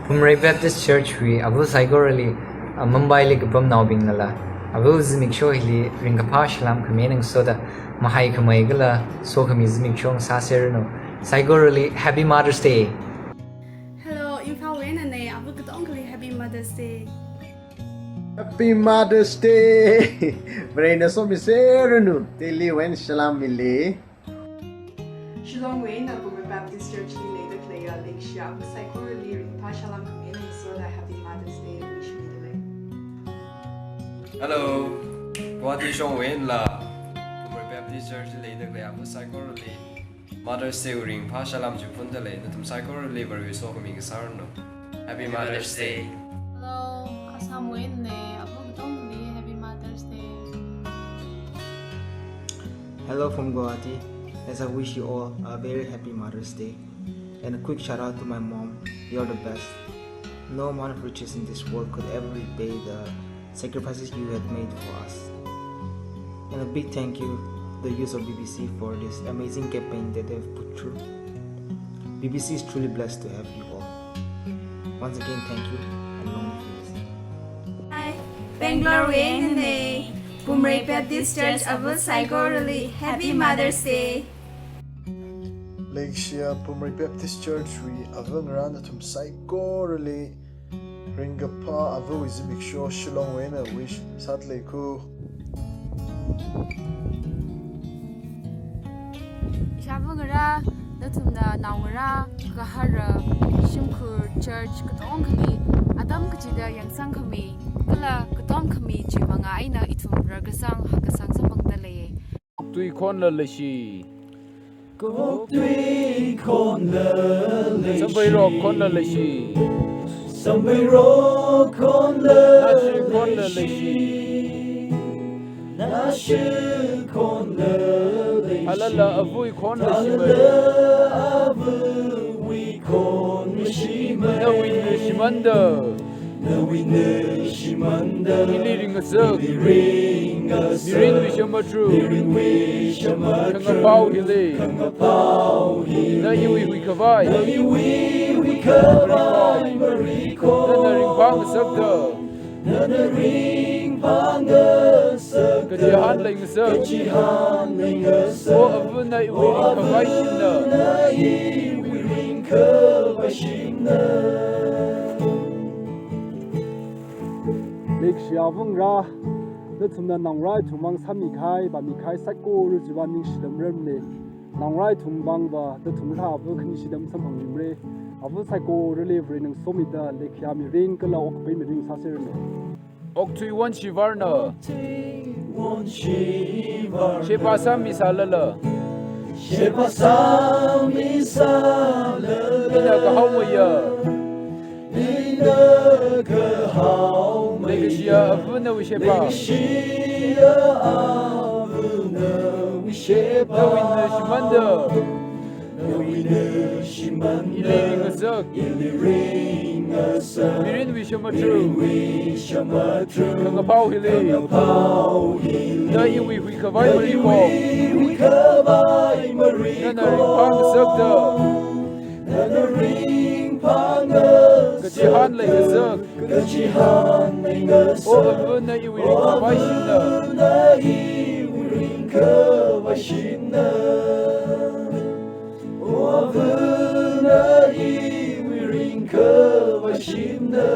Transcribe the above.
Pumrai Baptist Church we abu saigorali Mumbai lik pum now bing nala abu zmik show hili ringapa shalam kamening soda mahai kamai gala so kami zmik shong saserno saigorali Happy Mother's Day. Hello, Info Wenane, abu kat only Happy Mother's Day. Happy Mother's Day! Braina so miserunu. Tili wen shalam mili. Shilong Wayne, abu Baptist Church li later play a lake shop. Psychorally ring pa shalam kumina so that Happy Mother's Day wish me the way. Hello, Guwahati Shong Wen la. Pumrai Baptist Church later play a psychorally Mother's Day ring pa shalam jupun the lay. Natum psychorally very so coming sarno. Happy Mother's Day. Hello, kasam Wayne, abu only Happy Mother's Day. Hello from Guwahati, as I wish you all a very happy Mother's Day. And a quick shout out to my mom, you're the best. No amount of riches in this world could ever repay the sacrifices you have made for us. And a big thank you to the use of BBC for this amazing campaign that they have put through. BBC is truly blessed to have you all. Once again, thank you and long live. Hi, Bangalore Wenane, Pumrai Baptist Church abu saigorali Happy Mother's Day. Lakeshia Pumrai Baptist Church we avang rana tum saigorali ringapa avu izimik show shilong wena wish satle ku. Shavangara, Natumda Nawara, Kahara, Shimkur Church, Katong Kami, Adam Kachida Yang Sang Kami, Kala Katom Kami, Chimanga Ina Itum Ragasang, Hakasang Samangdale. Tui kon la leshi. Gok tui kon la leshi. Sambai ro kon la leshi. Sambai ro kon la leshi. Nashi kon la leshi. Halala avui kon leshi. Halala avui kon leshi. Nawi nishimanda. Nawi nishimanda. Iliring a suk. Iliring a suk. Mirin wishamatru. Mirin wishamatru. Kangapau hili. Kangapau hili. Na iwi kavai. Na iwi kavai. Mariko. Nana ring pang sakta. Nana ring pang sakta. Kajihan ling sak. Kajihan ling sak. O avu na iwi ring kavai shina. Na iwi ring kavai shina. Lakeshia Ra, the Tumna Nangrai Tumang Samikai, Bamikai Sako, Rujivaning Shidam Remle, Nangrai Tumbangba, the Tumha, Vulcan Shidam Samangre, Avu Sako, reliving Somida, Lakeshia Mirin, Kala, Okpimiring Saserne. Oktui one shivarna. Shivarna. Shepasam misalala. Shepasam misalala. Ina kahaumaya. Lakeshia avuna wishepa. Lakeshia avuna wishepa. Nawina shimanda. Nawina shimanda. Iliring a suk. Iliring a suk. Mirin wishamatru. Wishamatru. Kangapau hili. Kangapau hili. Na iwi kavai mariko. Iwi kavai mariko. Nana ring pang sakta. Nana ring pang Kajihan ling a suk. Kajihan ling a suk. O avu na iwi ring kavai shina. Na iwi ring kavai shina. O avu na iwi ring kavai shina.